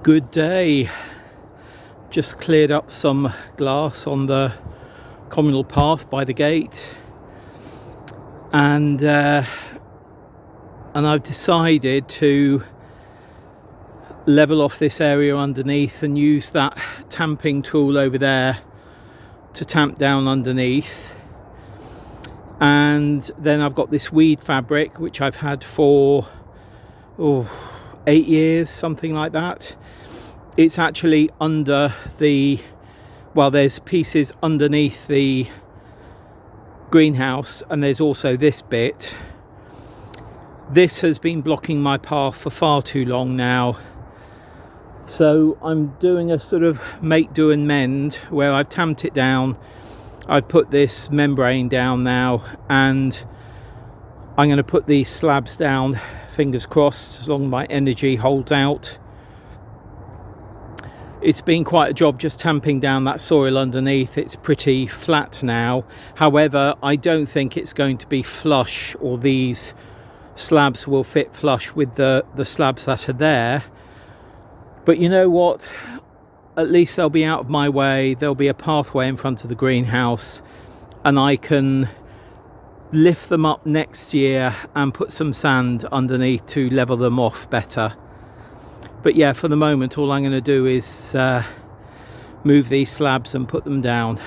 Good day. Just cleared up some glass on the communal path by the gate, and I've decided to level off this area underneath and use that tamping tool over there to tamp down underneath. And then I've got this weed fabric which I've had for 8 years, something like that. It's actually under the, well, there's pieces underneath the greenhouse, and there's also this bit. This has been blocking my path for far too long now, so I'm doing a sort of make do and mend where I've tamped it down. I've put this membrane down now, and I'm going to put these slabs down, fingers crossed, as long as my energy holds out. It's been quite a job just tamping down that soil underneath. It's pretty flat now. However, I don't think it's going to be flush, or these slabs will fit flush with the slabs that are there. But you know what? At least they'll be out of my way. There'll be a pathway in front of the greenhouse, and I can lift them up next year and put some sand underneath to level them off better. But yeah, for the moment, all I'm going to do is move these slabs and put them down.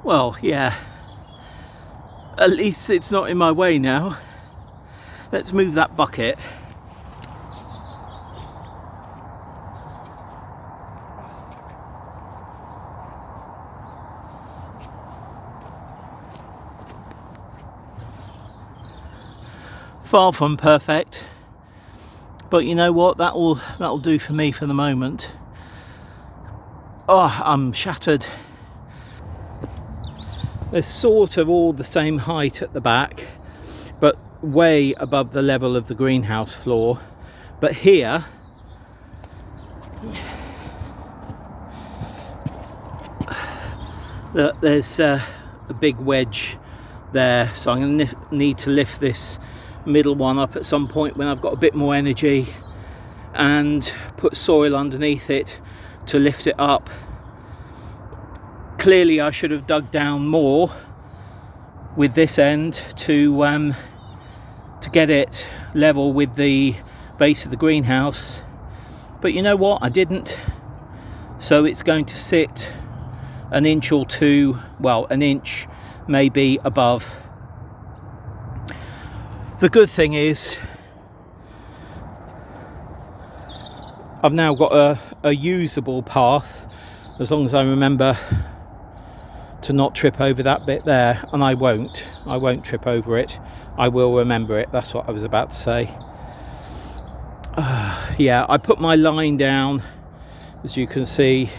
Well, yeah, at least it's not in my way now. Let's move that bucket. Far from perfect, but you know what, that'll do for me for the moment. Oh, I'm shattered. They're sort of all the same height at the back, but way above the level of the greenhouse floor. But here, there's a big wedge there, so I'm going to need to lift this middle one up at some point when I've got a bit more energy, and put soil underneath it to lift it up. Clearly I should have dug down more with this end to get it level with the base of the greenhouse, but you know what, I didn't. So it's going to sit an inch or two, well, an inch maybe above. The good thing is I've now got a usable path, as long as I remember to not trip over that bit there, and I won't trip over it. I will remember it, that's what I was about to say. Yeah, I put my line down, as you can see.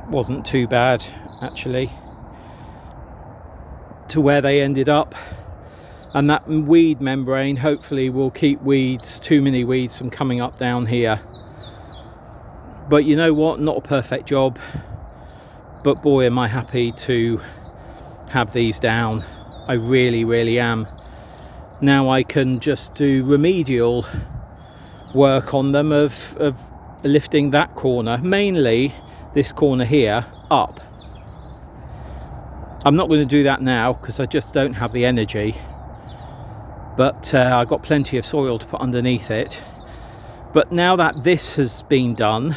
Wasn't too bad actually, to where they ended up. And that weed membrane hopefully will keep too many weeds from coming up down here. But you know what, not a perfect job, but boy am I happy to have these down. I really am. Now I can just do remedial work on them of lifting that corner, mainly this corner here, up. I'm not going to do that now because I just don't have the energy. But I've got plenty of soil to put underneath it. But now that this has been done,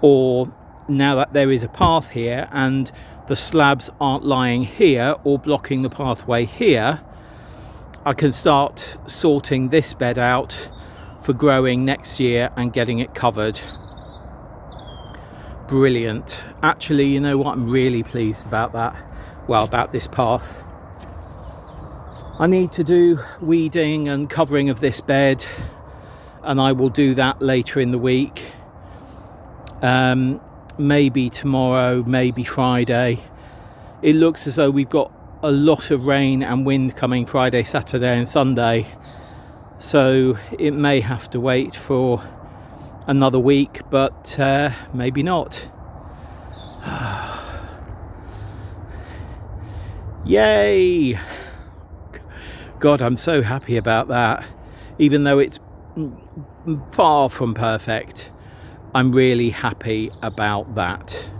or now that there is a path here and the slabs aren't lying here or blocking the pathway here, I can start sorting this bed out for growing next year and getting it covered. Brilliant. Actually, you know what, I'm really pleased about that. Well, about this path. I need to do weeding and covering of this bed, and I will do that later in the week. Maybe tomorrow, maybe Friday. It looks as though we've got a lot of rain and wind coming Friday, Saturday and Sunday, so it may have to wait for another week, but maybe not. Yay! God, I'm so happy about that. Even though it's far from perfect, I'm really happy about that.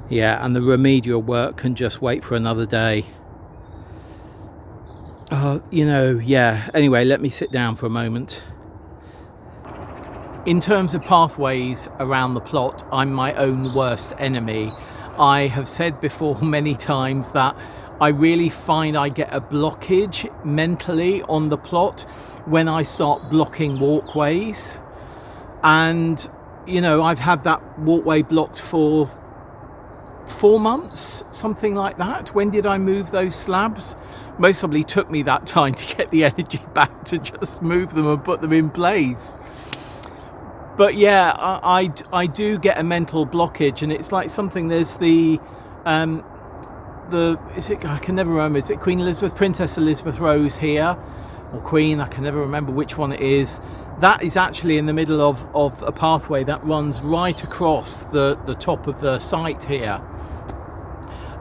Yeah, and the remedial work can just wait for another day. You know, yeah. Anyway, let me sit down for a moment. In terms of pathways around the plot, I'm my own worst enemy. I have said before many times that I really find I get a blockage mentally on the plot when I start blocking walkways. And, you know, I've had that walkway blocked for 4 months, something like that. When did I move those slabs? Most probably took me that time to get the energy back to just move them and put them in place. But yeah, I do get a mental blockage, and it's like something, there's I can never remember, is it Queen Elizabeth, Princess Elizabeth Rose here, or Queen, I can never remember which one it is. That is actually in the middle of a pathway that runs right across the top of the site here.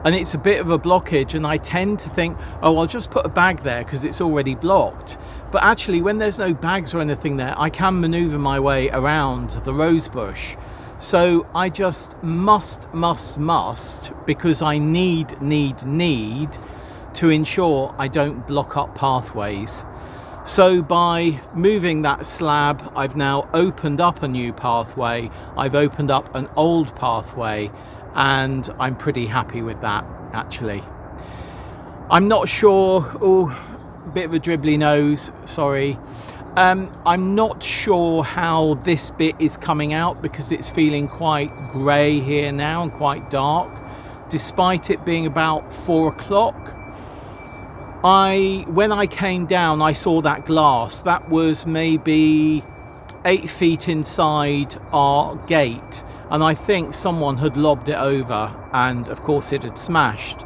And it's a bit of a blockage, and I tend to think, oh, I'll just put a bag there because it's already blocked. But actually, when there's no bags or anything there, I can maneuver my way around the rose bush. So I just must, because I need to ensure I don't block up pathways. So by moving that slab, I've now opened up a new pathway. I've opened up an old pathway, and I'm pretty happy with that, actually. I'm not sure, oh, a bit of a dribbly nose, sorry. I'm not sure how this bit is coming out because it's feeling quite grey here now and quite dark, despite it being about 4 o'clock. When I came down, I saw that glass. That was maybe 8 feet inside our gate, and I think someone had lobbed it over, and of course it had smashed.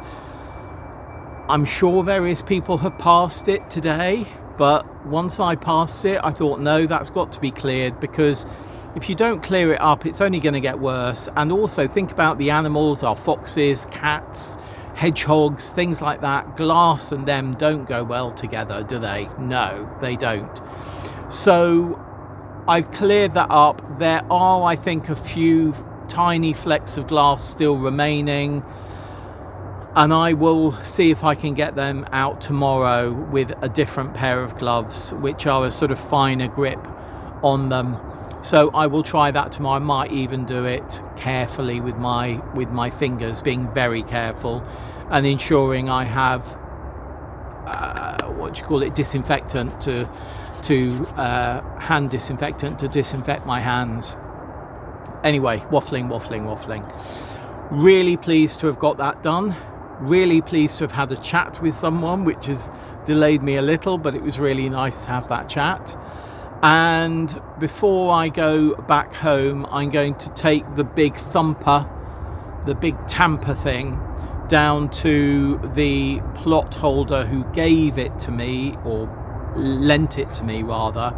I'm sure various people have passed it today, but once I passed it, I thought, no, that's got to be cleared, because if you don't clear it up, it's only going to get worse. And also think about the animals, our foxes, cats, hedgehogs, things like that. Glass and them don't go well together, do they? No, they don't. So I've cleared that up. There are, I think, a few tiny flecks of glass still remaining, and I will see if I can get them out tomorrow with a different pair of gloves, which are a sort of finer grip on them. So I will try that tomorrow. I might even do it carefully with my fingers, being very careful and ensuring I have disinfectant to hand disinfectant to disinfect my hands. Anyway, waffling. Really pleased to have got that done. Really pleased to have had a chat with someone, which has delayed me a little, but it was really nice to have that chat. And before I go back home, I'm going to take the big thumper, the big tamper thing, down to the plot holder who gave it to me, or lent it to me rather,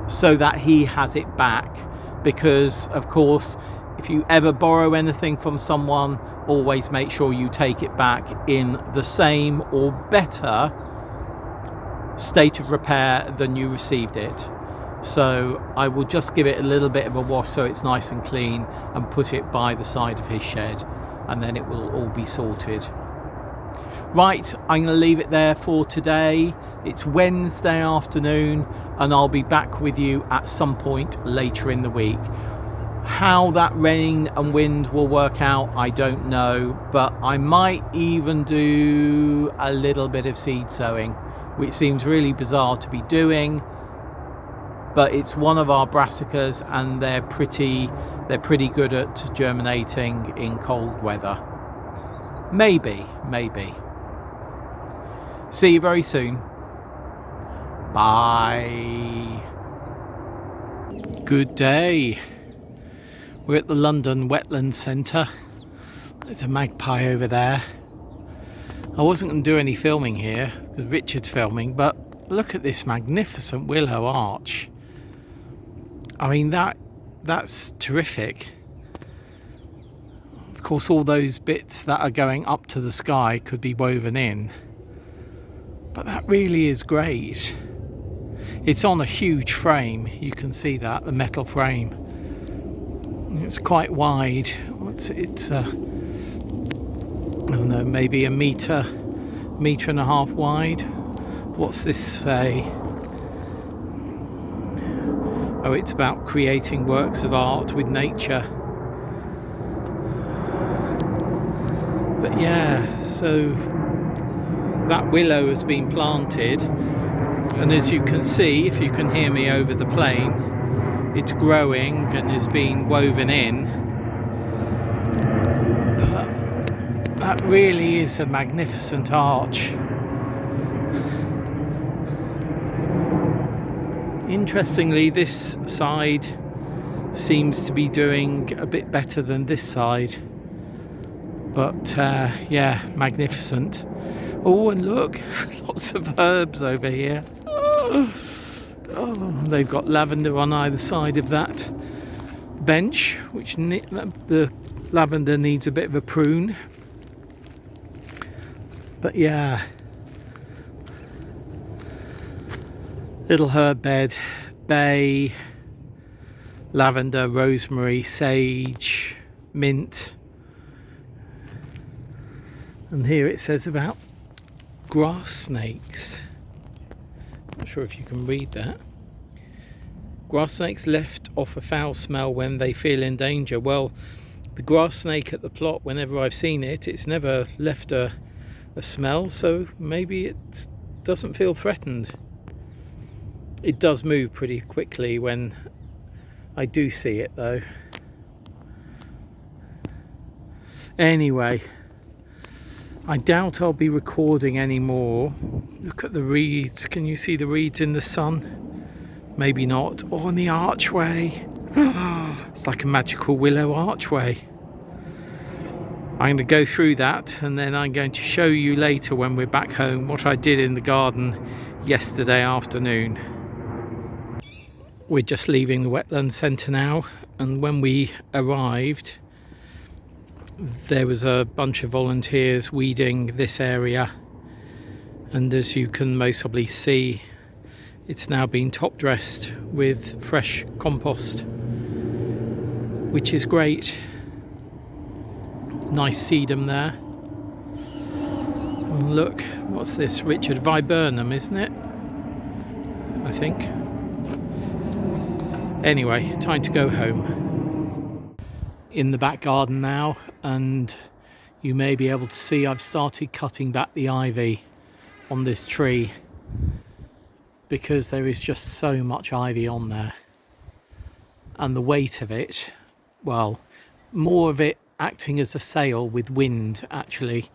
so that he has it back. Because of course, if you ever borrow anything from someone, always make sure you take it back in the same or better state of repair than you received it. So I will just give it a little bit of a wash so it's nice and clean, and put it by the side of his shed, and then it will all be sorted. Right, I'm going to leave it there for today. It's Wednesday afternoon, and I'll be back with you at some point later in the week. How that rain and wind will work out, I don't know, but I might even do a little bit of seed sowing, which seems really bizarre to be doing, but it's one of our brassicas, and they're pretty good at germinating in cold weather. Maybe. See you very soon. Bye. Good day. We're at the London Wetland Centre. There's a magpie over there. I wasn't going to do any filming here because Richard's filming, but look at this magnificent willow arch. I mean, that's terrific. Of course, all those bits that are going up to the sky could be woven in, but that really is great. It's on a huge frame. You can see that, the metal frame. It's quite wide. It's I don't know, maybe a metre and a half wide. What's this say? Oh, it's about creating works of art with nature. But yeah, so that willow has been planted, and as you can see, if you can hear me over the plane, it's growing and is being woven in. But that really is a magnificent arch. Interestingly, this side seems to be doing a bit better than this side, but yeah, magnificent. Oh, and look, lots of herbs over here. Oh, they've got lavender on either side of that bench, which the lavender needs a bit of a prune. But yeah, little herb bed, bay, lavender, rosemary, sage, mint. And here it says about grass snakes. Not sure if you can read that. Grass snakes left off a foul smell when they feel in danger. Well, The grass snake at the plot, whenever I've seen it, it's never left a smell, so maybe it doesn't feel threatened. It does move pretty quickly when I do see it though. Anyway, I doubt I'll be recording anymore. Look at the reeds. Can you see the reeds in the sun? Maybe not. Oh, on the archway. It's like a magical willow archway. I'm going to go through that, and then I'm going to show you later when we're back home what I did in the garden yesterday afternoon. We're just leaving the Wetland Centre now, and when we arrived there was a bunch of volunteers weeding this area, and as you can most probably see, it's now been top dressed with fresh compost, which is great. Nice sedum there. And look, what's this? Richard Viburnum, isn't it? I think. Anyway, time to go home. In the back garden now, and you may be able to see I've started cutting back the ivy on this tree because there is just so much ivy on there, and the weight of it, well, more of it acting as a sail with wind actually.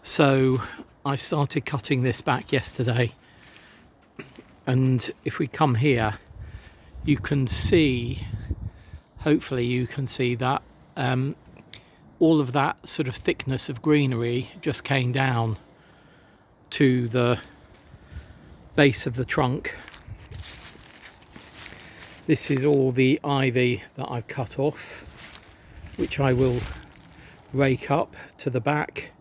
So I started cutting this back yesterday, and if we come here you can see, hopefully you can see that all of that sort of thickness of greenery just came down to the base of the trunk. This is all the ivy that I've cut off, which I will rake up to the back,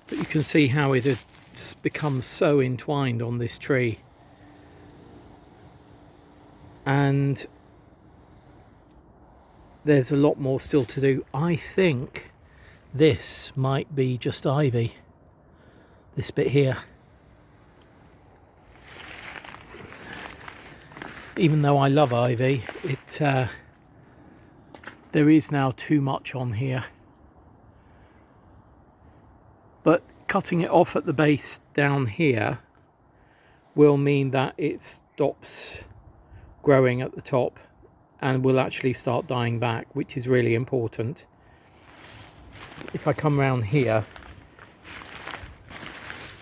but you can see how it has become so entwined on this tree. And there's a lot more still to do. I think this might be just ivy, this bit here. Even though I love ivy, there is now too much on here. But cutting it off at the base down here will mean that it stops growing at the top and will actually start dying back, which is really important. If I come around here,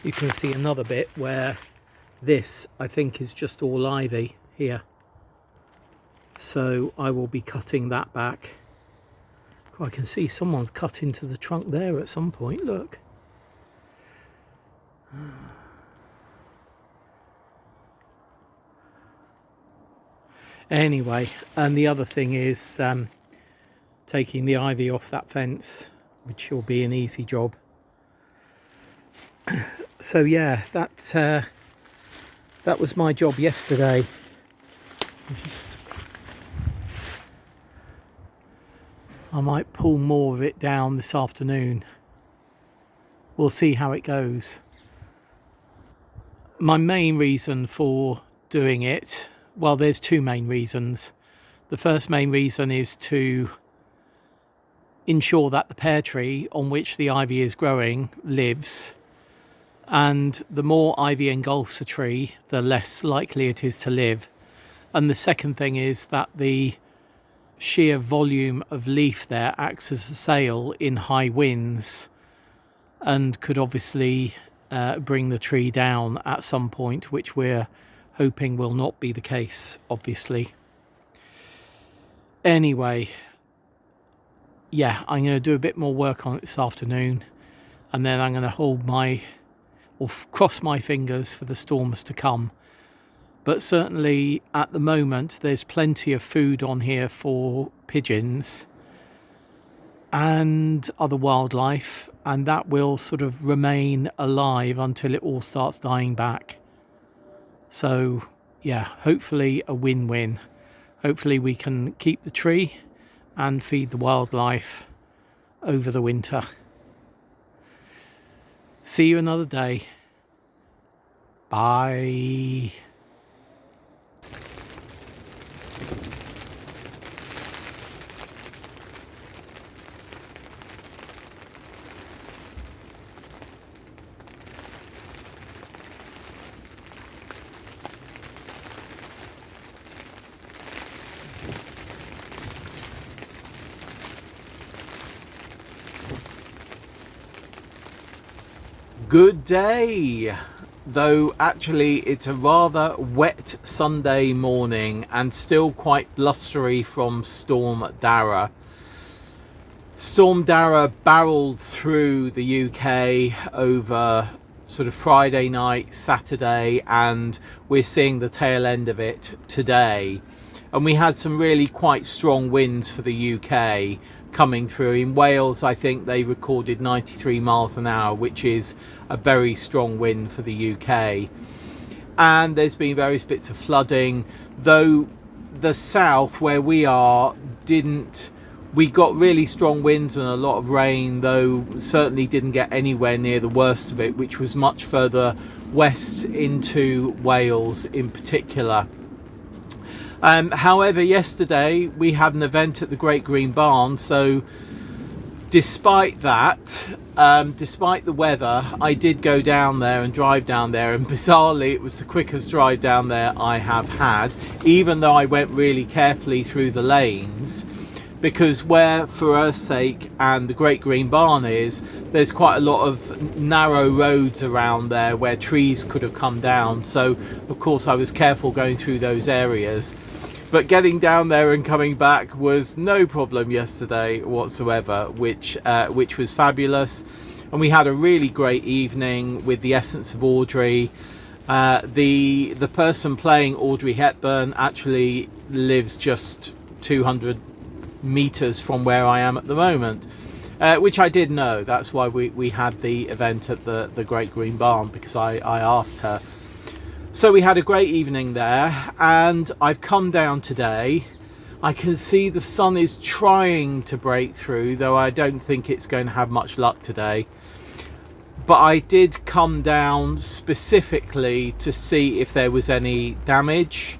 you can see another bit where this, I think, is just all ivy here. So I will be cutting that back. Oh, I can see someone's cut into the trunk there at some point, look. Anyway, and the other thing is taking the ivy off that fence, which will be an easy job. So yeah, that was my job yesterday. I might pull more of it down this afternoon. We'll see how it goes. My main reason for doing it, well, there's two main reasons. The first main reason is to ensure that the pear tree on which the ivy is growing lives, and the more ivy engulfs a tree, the less likely it is to live. And the second thing is that the sheer volume of leaf there acts as a sail in high winds and could obviously bring the tree down at some point, which we're hoping will not be the case, obviously. Anyway, yeah, I'm going to do a bit more work on it this afternoon, and then I'm going to cross my fingers for the storms to come. But certainly at the moment there's plenty of food on here for pigeons and other wildlife, and that will sort of remain alive until it all starts dying back. So yeah, hopefully a win-win. Hopefully we can keep the tree and feed the wildlife over the winter. See you another day. Bye. Good day, though actually it's a rather wet Sunday morning and still quite blustery from Storm Darragh. Storm Darragh barreled through the UK over sort of Friday night, Saturday, and we're seeing the tail end of it today. And we had some really quite strong winds for the UK coming through. In Wales, I think they recorded 93 miles an hour, which is a very strong wind for the UK. And there's been various bits of flooding, though the south where we are we got really strong winds and a lot of rain, though certainly didn't get anywhere near the worst of it, which was much further west into Wales in particular. However, yesterday we had an event at the Great Green Barn, so despite that, despite the weather, I did go down there and drive down there, and bizarrely it was the quickest drive down there I have had, even though I went really carefully through the lanes, because where For Earth's Sake and the Great Green Barn is, there's quite a lot of narrow roads around there where trees could have come down, so of course I was careful going through those areas. But getting down there and coming back was no problem yesterday whatsoever, which was fabulous. And we had a really great evening with the Essence of Audrey. The person playing Audrey Hepburn actually lives just 200 meters from where I am at the moment, which I did know. That's why we had the event at the Great Green Barn, because I asked her. So we had a great evening there, and I've come down today. I can see the sun is trying to break through, though I don't think it's going to have much luck today. But I did come down specifically to see if there was any damage,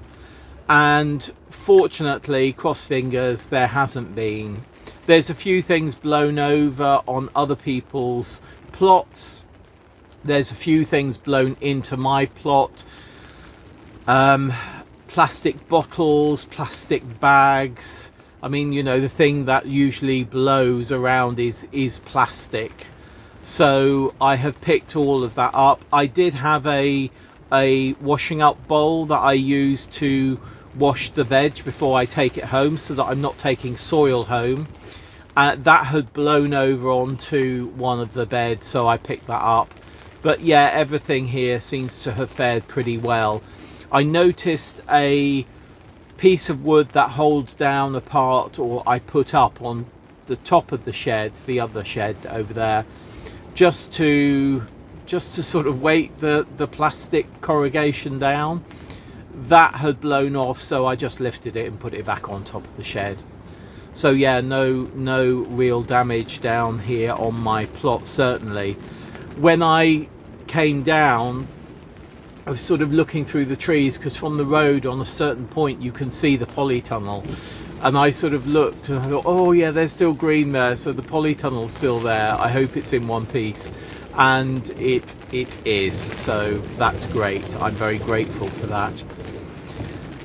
and fortunately, cross fingers, there hasn't been. There's a few things blown over on other people's plots. There's a few things blown into my plot. Plastic bottles, plastic bags. I mean, you know, the thing that usually blows around is plastic. So I have picked all of that up. I did have a washing up bowl that I use to wash the veg before I take it home, so that I'm not taking soil home. That had blown over onto one of the beds, so I picked that up. But yeah, everything here seems to have fared pretty well. I noticed a piece of wood that holds down a part, or I put up on the top of the shed, the other shed over there, just to sort of weight the plastic corrugation down. That had blown off, so I just lifted it and put it back on top of the shed. So yeah, no real damage down here on my plot, certainly. When I came down, I was sort of looking through the trees, because from the road on a certain point you can see the polytunnel, and I sort of looked and I thought, oh yeah, there's still green there, so the polytunnel's still there. I hope it's in one piece, and it is, so that's great. I'm very grateful for that.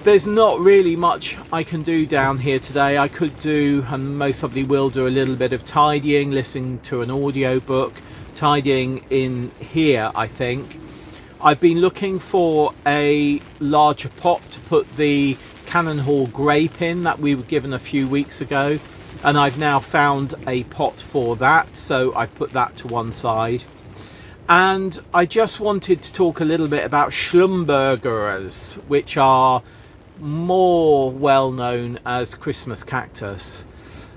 There's not really much I can do down here today. I could do, and most probably will do, a little bit of tidying, listening to an audio book, tidying in here, I think. I've been looking for a larger pot to put the Cannon Hall grape in that we were given a few weeks ago, and I've now found a pot for that, so I've put that to one side. And I just wanted to talk a little bit about Schlumbergeras, which are more well known as Christmas cactus.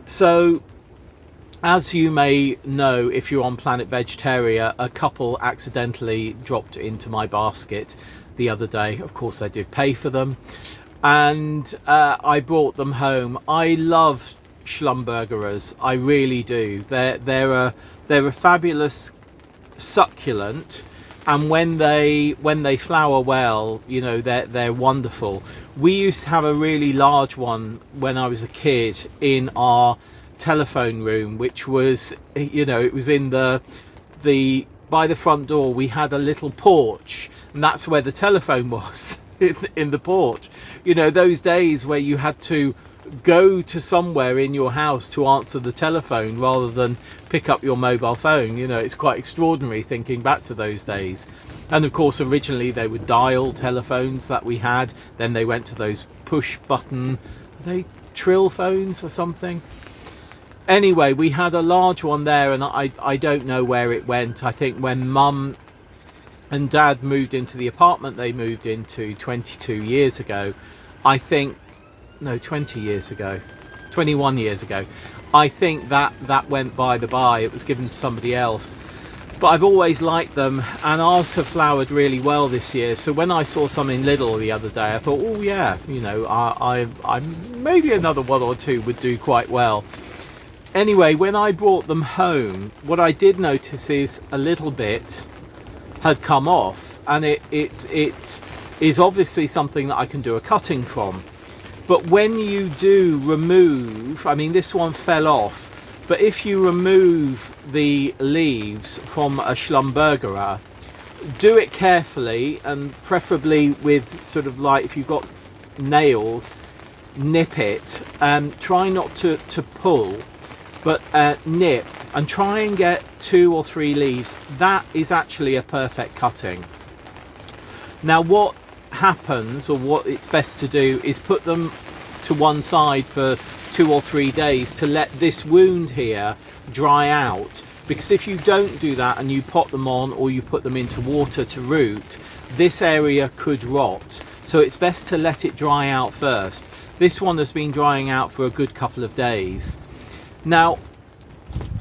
So as you may know, if you're on Planet Vegetaria, a couple accidentally dropped into my basket the other day. Of course I did pay for them, and I brought them home. I love Schlumbergeras, I really do. They're a fabulous succulent, and when they flower well, you know, they're wonderful. We used to have a really large one when I was a kid in our telephone room, which was, you know, it was in the by the front door. We had a little porch, and that's where the telephone was, in the porch. You know, those days where you had to go to somewhere in your house to answer the telephone rather than pick up your mobile phone. You know, it's quite extraordinary thinking back to those days. And of course, originally they were dial telephones that we had. Then they went to those push button, are they trill phones or something? Anyway, we had a large one there, and I don't know where it went. I think when Mum and Dad moved into the apartment they moved into 22 years ago, I think, no, 20 years ago, 21 years ago, I think that went by the by. It was given to somebody else. But I've always liked them, and ours have flowered really well this year. So when I saw some in Lidl the other day, I thought, oh yeah, you know, I maybe another one or two would do quite well. Anyway, when I brought them home, what I did notice is a little bit had come off, and it is obviously something that I can do a cutting from. But when you do remove, I mean, this one fell off, but if you remove the leaves from a Schlumbergera, do it carefully, and preferably with sort of like, if you've got nails, nip it, try not to pull, but nip, and try and get 2 or 3 leaves. That is actually a perfect cutting. Now what happens, or what it's best to do, is put them to one side for 2 or 3 days to let this wound here dry out, because if you don't do that and you pot them on, or you put them into water to root, this area could rot. So it's best to let it dry out first. This one has been drying out for a good couple of days. Now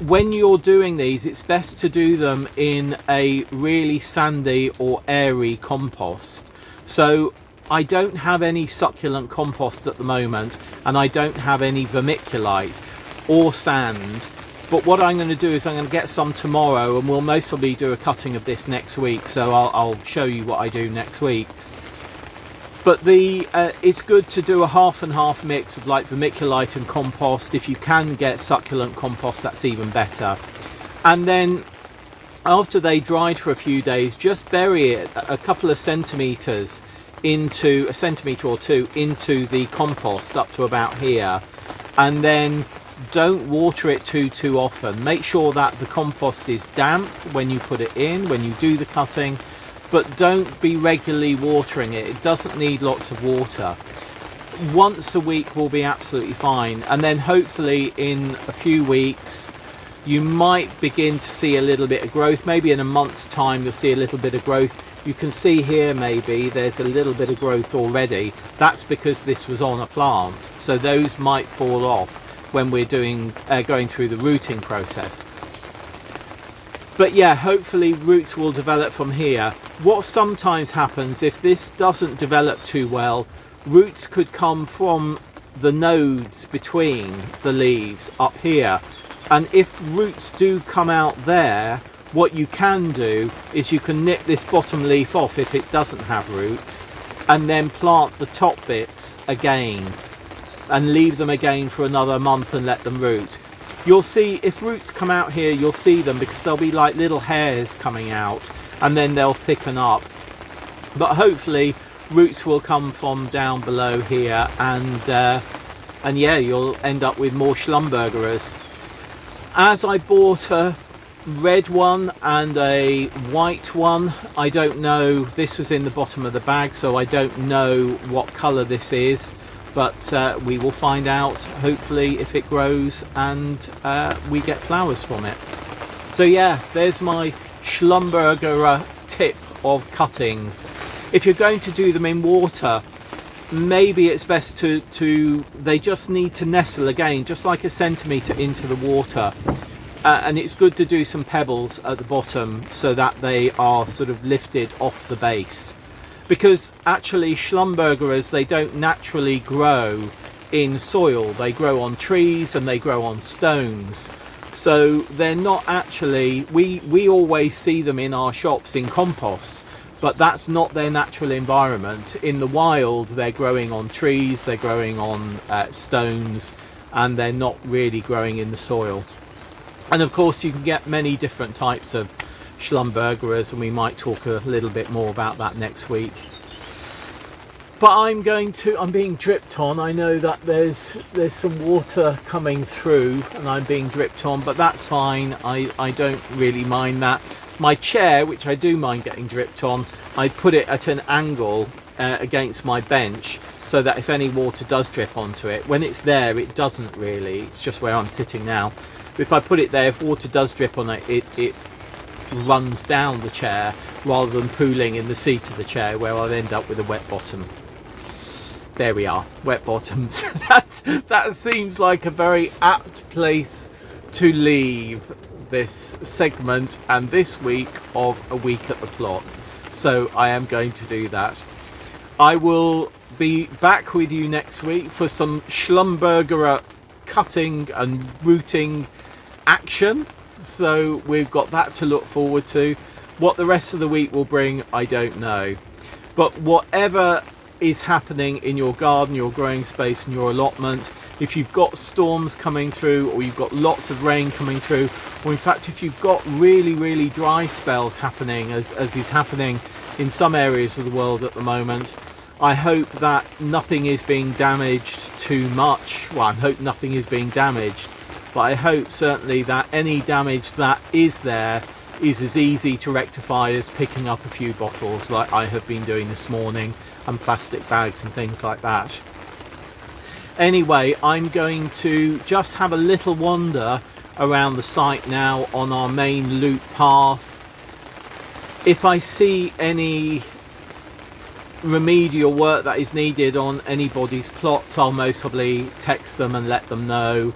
when you're doing these, it's best to do them in a really sandy or airy compost. So I don't have any succulent compost at the moment, and I don't have any vermiculite or sand. But what I'm going to do is I'm going to get some tomorrow, and we'll most probably do a cutting of this next week. So I'll show you what I do next week. But it's good to do a half and half mix of like vermiculite and compost. If you can get succulent compost, that's even better. And then after they dried for a few days, just bury it a couple of centimetres into, a centimetre or two into the compost up to about here, and then don't water it too often. Make sure that the compost is damp when you put it in, when you do the cutting, but don't be regularly watering it. It doesn't need lots of water. Once a week will be absolutely fine, and then hopefully in a few weeks you might begin to see a little bit of growth. Maybe in a month's time you'll see a little bit of growth. You can see here maybe there's a little bit of growth already. That's because this was on a plant, so those might fall off when we're doing going through the rooting process. But yeah, hopefully roots will develop from here. What sometimes happens, if this doesn't develop too well, roots could come from the nodes between the leaves up here. And if roots do come out there, what you can do is you can nip this bottom leaf off if it doesn't have roots, and then plant the top bits again and leave them again for another month and let them root. You'll see if roots come out here, you'll see them because there'll be like little hairs coming out, and then they'll thicken up. But hopefully roots will come from down below here, and yeah, you'll end up with more Schlumbergeras. As I bought a red one and a white one, I don't know, this was in the bottom of the bag, so I don't know what colour this is, but we will find out hopefully if it grows and we get flowers from it. So yeah, there's my Schlumbergera tip of cuttings. If you're going to do them in water, maybe it's best to they just need to nestle again just like a centimetre into the water, and it's good to do some pebbles at the bottom so that they are sort of lifted off the base, because actually Schlumbergeras, they don't naturally grow in soil. They grow on trees and they grow on stones, so they're not actually, we always see them in our shops in compost, but that's not their natural environment. In the wild they're growing on trees, they're growing on stones, and they're not really growing in the soil. And of course you can get many different types of Schlumbergeras, and we might talk a little bit more about that next week. But I'm being dripped on. I know that there's some water coming through and I'm being dripped on, but that's fine. I don't really mind that. My chair, which I do mind getting dripped on, I put it at an angle against my bench so that if any water does drip onto it, when it's there, it doesn't really. It's just where I'm sitting now. But if I put it there, if water does drip on it, it runs down the chair rather than pooling in the seat of the chair where I'll end up with a wet bottom. There we are, wet bottoms. That seems like a very apt place to leave this segment and this week of A Week at the Plot. So I am going to do that. I will be back with you next week for some Schlumbergera cutting and rooting action. So we've got that to look forward to. What the rest of the week will bring, I don't know. But whatever is happening in your garden, your growing space and your allotment, if you've got storms coming through, or you've got lots of rain coming through, or in fact if you've got really dry spells happening, as is happening in some areas of the world at the moment, I hope that nothing is being damaged too much. Well, I hope nothing is being damaged, but I hope certainly that any damage that is there is as easy to rectify as picking up a few bottles like I have been doing this morning, and plastic bags and things like that. Anyway, I'm going to just have a little wander around the site now on our main loop path. If I see any remedial work that is needed on anybody's plots, I'll most probably text them and let them know.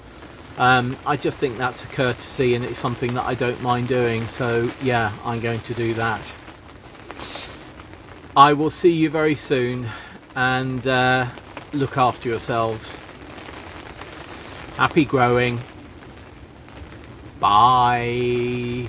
I just think that's a courtesy and it's something that I don't mind doing, so yeah, I'm going to do that. I will see you very soon, and look after yourselves. Happy growing. Bye.